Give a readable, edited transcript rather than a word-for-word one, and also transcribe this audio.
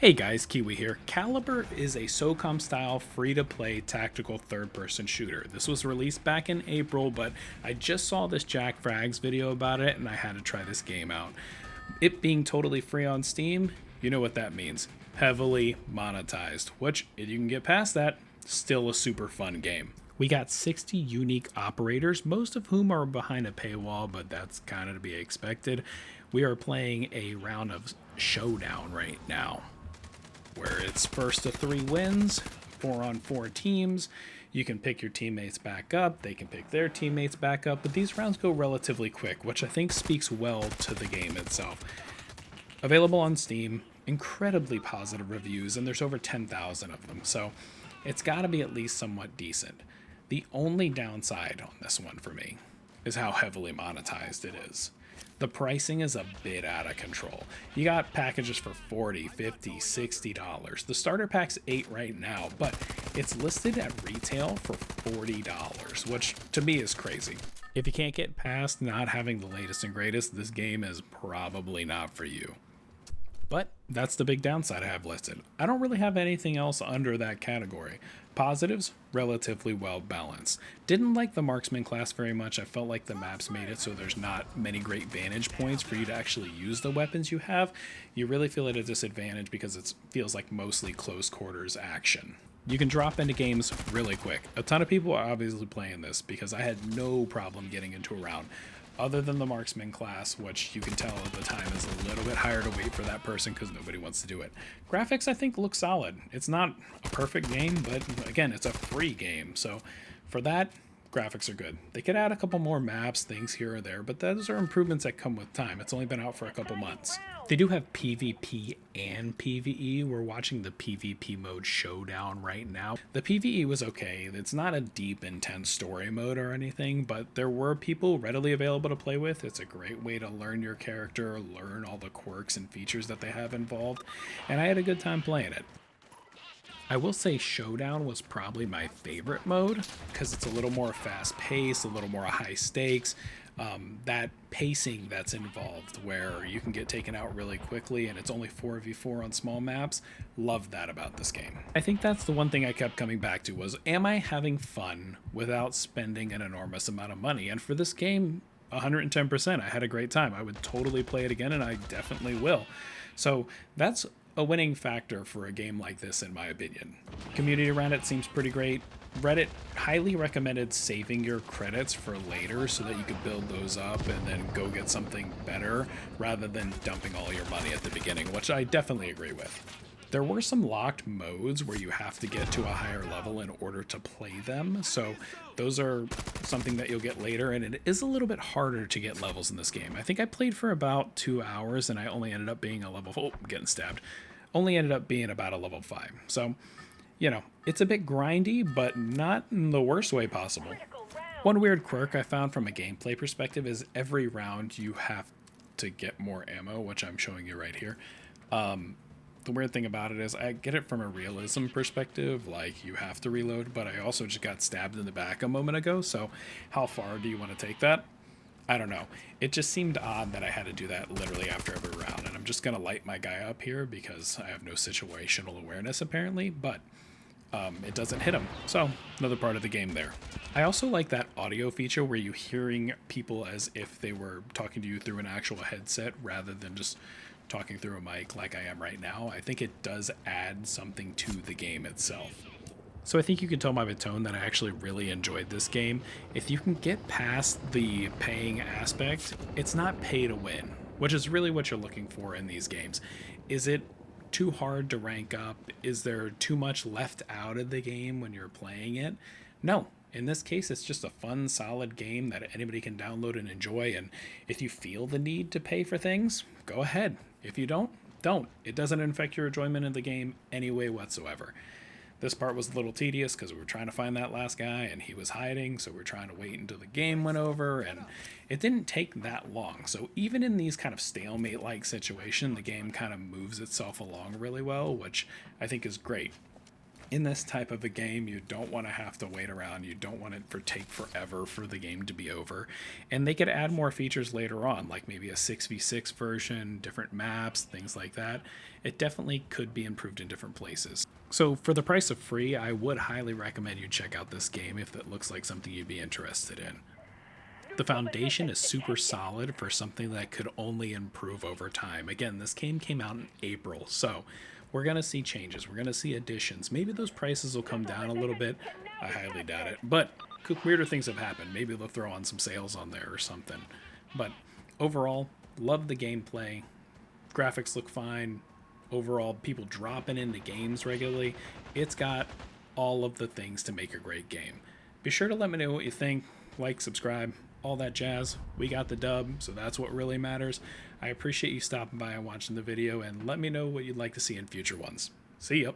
Hey guys, Kiwi here. Caliber is a SOCOM style free-to-play tactical third-person shooter. This was released back in April, but I just saw this Jack Frags video about it and I had to try this game out. It being totally free on Steam, you know what that means. Heavily monetized, which if you can get past that, still a super fun game. We got 60 unique operators, most of whom are behind a paywall, but that's kind of to be expected. We are playing a round of Showdown right now, where it's first to 3 wins, 4-on-4 teams. You can pick your teammates back up, they can pick their teammates back up, but these rounds go relatively quick, which I think speaks well to the game itself. Available on Steam, incredibly positive reviews, and there's over 10,000 of them, so it's got to be at least somewhat decent. The only downside on this one for me is how heavily monetized it is. The pricing is a bit out of control. You got packages for $40, $50, $60. The starter pack's $8 right now, but it's listed at retail for $40, which to me is crazy. If you can't get past not having the latest and greatest, this game is probably not for you. But that's the big downside I have listed. I don't really have anything else under that category. Positives, relatively well balanced. Didn't like the marksman class very much. I felt like the maps made it so there's not many great vantage points for you to actually use the weapons you have. You really feel at a disadvantage because it feels like mostly close quarters action. You can drop into games really quick. A ton of people are obviously playing this because I had no problem getting into a round. Other than the marksman class, which you can tell at the time is a little bit higher to wait for that person because nobody wants to do it. Graphics, I think, look solid. It's not a perfect game, but again, it's a free game. So for that, graphics are good. They could add a couple more maps, things here or there, but those are improvements that come with time. It's only been out for a couple months. They do have PvP and PvE. We're watching the PvP mode Showdown right now. The PvE was okay. It's not a deep, intense story mode or anything, but there were people readily available to play with. It's a great way to learn your character, learn all the quirks and features that they have involved, and I had a good time playing it. I will say Showdown was probably my favorite mode because it's a little more fast-paced, a little more high stakes. That pacing that's involved where you can get taken out really quickly and it's only 4v4 on small maps. Love that about this game. I think that's the one thing I kept coming back to was, am I having fun without spending an enormous amount of money? And for this game, 110%. I had a great time. I would totally play it again, and I definitely will. So that's a winning factor for a game like this, in my opinion. Community around it seems pretty great. Reddit highly recommended saving your credits for later so that you could build those up and then go get something better rather than dumping all your money at the beginning, which I definitely agree with. There were some locked modes where you have to get to a higher level in order to play them, so those are something that you'll get later, and it is a little bit harder to get levels in this game. I think I played for about 2 hours and I only ended up being a level, oh, I'm getting stabbed, only ended up being about a level 5. So, you know, it's a bit grindy, but not in the worst way possible. One weird quirk I found from a gameplay perspective is every round you have to get more ammo, which I'm showing you right here. The weird thing about it is I get it from a realism perspective, like you have to reload, but I also just got stabbed in the back a moment ago, so how far do you want to take that? I don't know. It just seemed odd that I had to do that literally after every round, and I'm just going to light my guy up here because I have no situational awareness apparently, but it doesn't hit him. So another part of the game there. I also like that audio feature where you're hearing people as if they were talking to you through an actual headset rather than just talking through a mic like I am right now. I think it does add something to the game itself. So I think you can tell by my tone that I actually really enjoyed this game. If you can get past the paying aspect, it's not pay to win, which is really what you're looking for in these games. Is it too hard to rank up? Is there too much left out of the game when you're playing it? No. In this case, it's just a fun, solid game that anybody can download and enjoy, and if you feel the need to pay for things, go ahead. If you don't, don't. It doesn't affect your enjoyment of the game any way whatsoever. This part was a little tedious because we were trying to find that last guy and he was hiding, so we're trying to wait until the game went over, and it didn't take that long. So even in these kind of stalemate-like situations, the game kind of moves itself along really well, which I think is great. In this type of a game, you don't want to have to wait around. You don't want it to take forever for the game to be over. And they could add more features later on, like maybe a 6v6 version, different maps, things like that. It definitely could be improved in different places. So for the price of free, I would highly recommend you check out this game if it looks like something you'd be interested in. The foundation is super solid for something that could only improve over time. Again, this game came out in April, so we're going to see changes. We're going to see additions. Maybe those prices will come down a little bit. I highly doubt it. But weirder things have happened. Maybe they'll throw on some sales on there or something. But overall, love the gameplay. Graphics look fine. Overall, people dropping into games regularly. It's got all of the things to make a great game. Be sure to let me know what you think. Like, subscribe, all that jazz. We got the dub, so that's what really matters. I appreciate you stopping by and watching the video, and let me know what you'd like to see in future ones. See ya!